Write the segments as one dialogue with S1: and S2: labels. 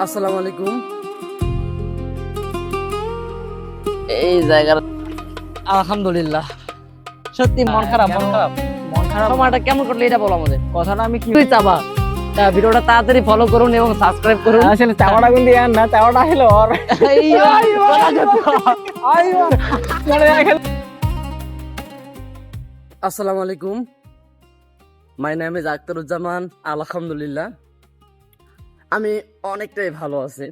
S1: আসসালামু আলাইকুম।
S2: এই জায়গার আলহামদুলিল্লাহ সত্যি মন খারাপ মন খারাপ
S3: মন খারাপ
S2: সময়টা কেমন করলে এটা বলো আমাদের
S3: কথাটা আমি কি
S2: তুই চাবা ভিডিওটা তাড়াতাড়ি ফলো করুন এবং সাবস্ক্রাইব করুন।
S3: আসলে চাওয়াটা কিন্তু ইয়ার না, চাওয়াটা হলো ওর
S1: আসসালামু আলাইকুম। My name is Akhtaruzzaman. আলহামদুলিল্লাহ আমি অনেকটাই ভালো আছি।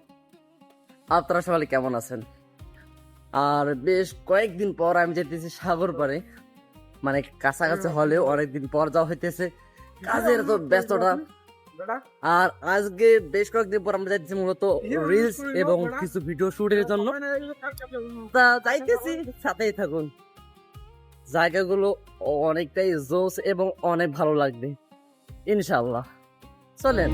S1: আপনারা সবাই কেমন আছেন? আর বেশ কয়েকদিন পর আমি যেতেছি সাগর পাড়ে, মানে কাছাকাছি হলেও অনেকদিন পর যাওয়া হইতেছে, কাজের তো ব্যস্ততা। আর আজকে বেশ কয়েকদিন পর আমরা যাইতেছি মূলত রিলস এবং কিছু ভিডিও শুটের জন্য। তা যাইতেছি, সাথেই থাকুন। জায়গাগুলো অনেকটাই জোস এবং অনেক ভালো লাগবে ইনশাআল্লাহ। চলেন।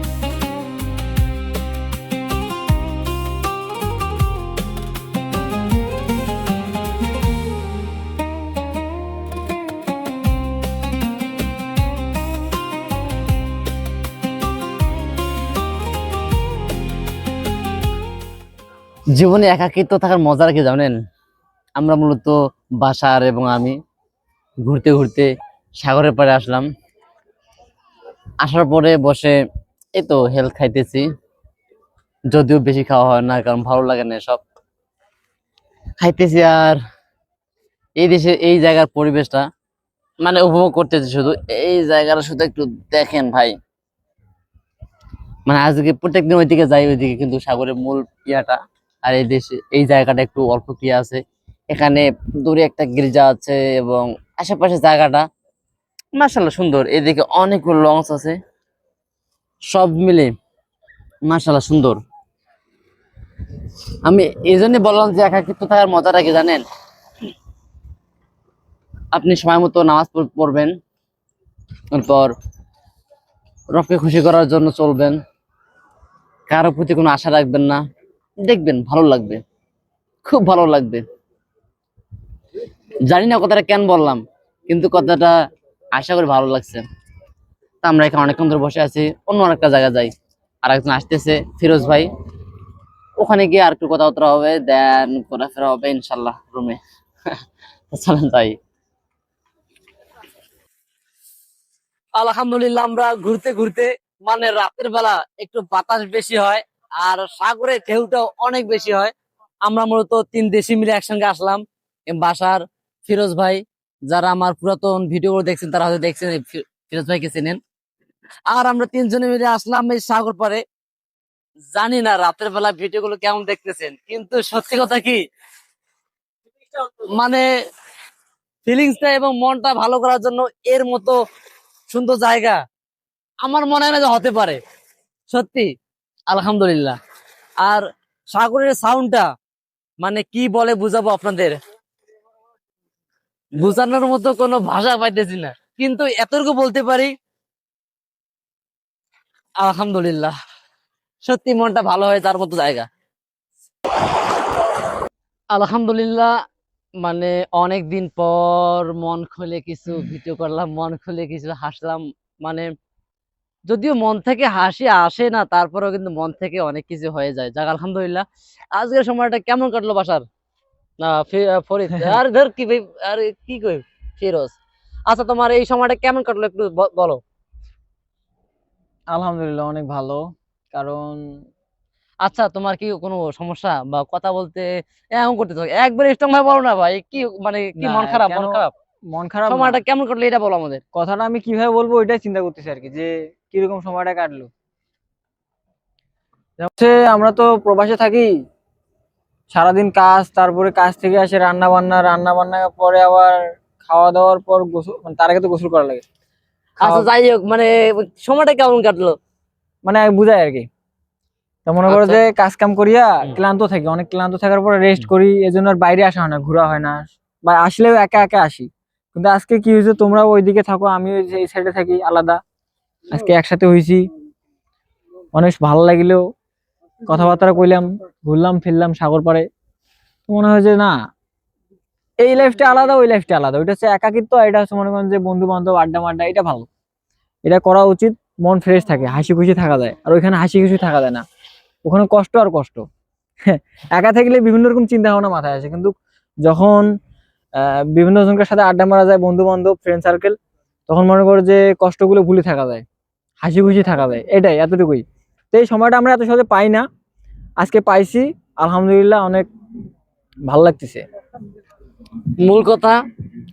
S2: জীবনে একাকিত্ব থাকার মজার কি জানেন? আমরা মূলত বাসার এবং আমি ঘুরতে ঘুরতে সাগরের পাড়ে আসলাম। আসার পরে বসে এই তো হেলথ খাইতেছি, যদিও বেশি খাওয়া হয় না কারণ ভালো লাগে না সব খাইতেছি। আর এই দেশে এই জায়গার পরিবেশটা মানে উপভোগ করতেছি। শুধু এই জায়গাটা শুধু একটু দেখেন ভাই, মানে আজকে প্রত্যেকদিন ওইদিকে যাই, ওইদিকে কিন্তু সাগরের মূল ইয়াটা। আর এই দেশে এই জায়গাটা একটু অল্প কি আছে, এখানে দূরে একটা গির্জা আছে এবং আশেপাশে জায়গাটা মাশাআল্লাহ সুন্দর। এদিকে অনেকগুলো লঞ্চ আছে, সব মিলে মাশাআল্লাহ সুন্দর। আমি এই জন্য বললাম যে একাকিত্ব থাকার মজাটা কি জানেন? আপনি সময় মতো নামাজ পড়বেন, তারপর রবকে খুশি করার জন্য চলবেন, কারো প্রতি কোনো আশা রাখবেন না, দেখবেন ভালো লাগবে, খুব ভালো লাগবে। জানি না কথাটা কেন বললাম, কিন্তু কথাটা আশা করি ভালো লাগছে। তা আমরা এখানে অনেকক্ষণ ধরে বসে আছি, অন্য আরেকটা জায়গায় যাই। আর একজন আসতেছে ফিরোজ ভাই, ওখানে গিয়ে আর একটু কথাবার্তা হবে, দেন ঘোরাফেরা হবে ইনশাল্লাহ রুমে। চলেন যাই। আলহামদুলিল্লাহ আমরা ঘুরতে ঘুরতে মানে রাতের বেলা একটু বাতাস বেশি হয় আর সাগরের ঢেউটাও অনেক বেশি হয়। আমরা মূলত তিন দেশি মিলে একসঙ্গে আসলাম। বাসার ফিরোজ ভাই, যারা আমার পুরাতন ভিডিও দেখছেন তারা হয়তো দেখছেন, ফিরোজ ভাইকে চেনেন। আর আমরা তিনজনে মিলে আসলাম এই সাগর পাড়ে। জানি না রাতের বেলা ভিডিও গুলো কেমন দেখতেছেন, কিন্তু সত্যি কথা কি মানে ফিলিংসটা এবং মনটা ভালো করার জন্য এর মতো সুন্দর জায়গা আমার মনে হয় না যে হতে পারে। সত্যি আলহামদুলিল্লাহ। আর সাগরের সাউন্ডটা মানে কি বলে বুঝাবো আপনাদের, বুঝানোর মতো কোনো ভাষা পাইতেছি না, কিন্তু এতটুকু বলতে পারি আলহামদুলিল্লাহ। সত্যি মনটা ভালো হয় তার মতো জায়গা আলহামদুলিল্লাহ। মানে অনেক দিন পর মন খুলে কিছু ভিডিও করলাম, মন খুলে কিছু হাসলাম। মানে যদিও মন থেকে হাসি আসে না, তারপরেও কিন্তু মন থেকে অনেক কিছু হয়ে যায়। যাক আলহামদুলিল্লাহ। আজকের সময়টা কেমন কাটলো বাসার? না ফরিদ আর ধর কি ভাই, আর কি কই ফিরোজ। আচ্ছা তোমার এই সময়টা কেমন কাটলো একটু বলো।
S3: আলহামদুলিল্লাহ অনেক ভালো। কারণ
S2: আচ্ছা তোমার কি কোনো সমস্যা বা কথা বলতে এমন করতে থাকো, একবার স্ট্রং ভাবে বলো না ভাই, কি মানে কি
S3: না,
S2: মন খারাপ
S3: কেন
S2: মন খারাপ?
S3: মন খারাপ না,
S2: সময়টা কেমন কাটলো এটা বলো আমাদের।
S3: কথাটা আমি কিভাবে বলবো ওইটাই চিন্তা করতেছি আর কি, যে কিরকম সময়টা কাটলো। হচ্ছে আমরা তো প্রবাসে থাকি, সারাদিন কাজ, তারপরে কাজ থেকে আসে রান্না বান্না, রান্না বান্না পরে আবার খাওয়া দাওয়ার পর গোসল, মানে তার আগে তো গোসল করা লাগে।
S2: আচ্ছা যাই হোক, মানে সময়টা কেমন কাটলো?
S3: মানে আমি বুঝাই আর কি। তো মনে করো
S2: আচ্ছা।
S3: যে কাজ কাম করিয়া ক্লান্ত থাকি, অনেক ক্লান্ত থাকার পরে রেস্ট করি, এজন্য আর বাইরে আসা হয় না, ঘোরা হয় না, বা আসলেও একা একা আসি। কিন্তু আজকে কি হয়েছে, তোমরা ওইদিকে থাকো, আমি এই সাইডে থাকি আলাদা, আজকে একসাথে হয়েছি, অনেক ভালো লাগিলেও কথাবার্তা কইলাম, ঘুরলাম ফিরলাম সাগর পাড়ে। মনে হয় যে না, এই লাইফটা আলাদা, ওই লাইফটা আলাদা। ওইটা হচ্ছে একাকিত্ব, এটা হচ্ছে মনে করেন যে বন্ধু বান্ধব আড্ডা মাড্ডা, এটা ভালো, এটা করা উচিত। মন ফ্রেশ থাকে, হাসি খুশি থাকা যায়। আর ওইখানে হাসি খুশি থাকা যায় না, ওখানে কষ্ট আর কষ্ট। একা থাকলে বিভিন্ন রকম চিন্তা ভাবনা মাথায় আসে, কিন্তু যখন বিভিন্ন জনের সাথে আড্ডা মারা যায়, বন্ধু বান্ধব, ফ্রেন্ড সার্কেল, তখন মনে করো যে কষ্টগুলো ভুলে থাকা যায়, হাসি খুশি থাকা যায়, এটাই, এতটুকুই। তো এই সময়টা আমরা এত সহজে পাই না, আজকে পাইছি, আলহামদুলিল্লাহ, অনেক ভালো লাগতেছে।
S2: মূল কথা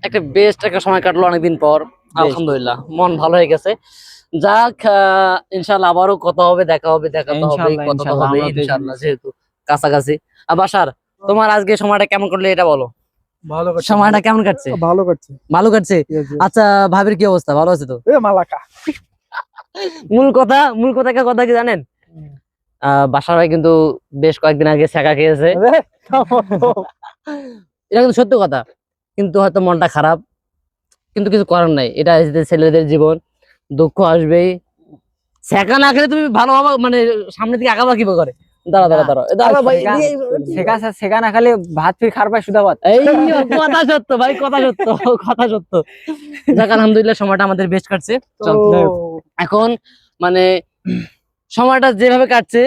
S2: একটা বেস্ট একটা সময় কাটলো অনেকদিন পর, আলহামদুলিল্লাহ মন ভালো হয়ে গেছে। যাক, ইনশাল্লাহ আবারও কথা হবে, দেখা হবে, দেখা তো হবে,
S3: ইনশাআল্লাহ,
S2: কথা তো
S3: ইনশাআল্লাহ,
S2: হবে
S3: আমরা তো
S2: ইনশাল্লাহ, যেহেতু কাছাকাছি। আর বাসার, তোমার আজকে সময়টা কেমন করলে এটা বলো,
S4: ভালো করছে,
S2: সময়টা কেমন কাটছে?
S4: ভালো করছে।
S2: ভালো কাটছে। আচ্ছা, ভাবির কি অবস্থা, ভালো আছে তো?
S4: মালাকা
S2: মূল কথা একটা কথা কি জানেন, বাসার ভাই কিন্তু বেশ কয়েকদিন আগে ছেঁকা খেয়েছে, এটা কিন্তু সত্য কথা। কিন্তু হয়তো মনটা খারাপ, কিন্তু কিছু করার নাই, এটা ছেলেদের জীবন, দুঃখ আসবেই। ছেঁকা না খেলে তুমি ভালো হবা, মানে সামনের দিকে আগাবা কিভাবে করে? দাঁড়া দাঁড়া দাঁড়া দাঁড়া ভাই,
S3: শেখা না খালে ভাত ফির খার পায় সুদা ভাত।
S2: এই কথা সত্য ভাই, কথা সত্য, কথা সত্য। যাক, আলহামদুলিল্লাহ সময়টা আমাদের বেস্ট কাটছে। চল, এখন মানে সময়টা যেভাবে কাটছে,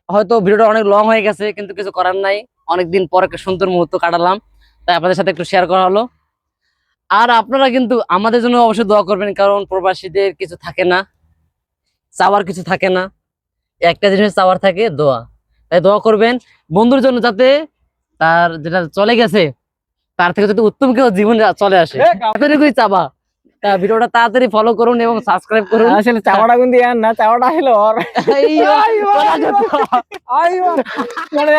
S2: হয়তো ভিডিওটা অনেক লং হয়ে গেছে, কিন্তু কিছু করার নাই, অনেকদিন পর একটা সুন্দর মুহূর্ত কাটালাম, তাই আপনাদের সাথে একটু শেয়ার করা হলো। আর আপনারা কিন্তু আমাদের জন্য অবশ্যই দোয়া করবেন, কারণ প্রবাসীদের কিছু থাকে না, চাওয়ার কিছু থাকে না, একটা জিনিস চাওয়ার থাকে, দোয়া। তাই দোয়া করবেন বন্ধুর জন্য, যাতে তার যেটা চলে গেছে তার থেকে যাতে উত্তম কেউ জীবন চলে আসে, এতটুকুই চাবা। তা ভিডিওটা তাড়াতাড়ি ফলো করুন এবং সাবস্ক্রাইব করুন।
S3: আসলে চাওয়াটা কিন্তু না, চাওয়াটা হলো
S2: এই কথা সত্য।
S3: মানে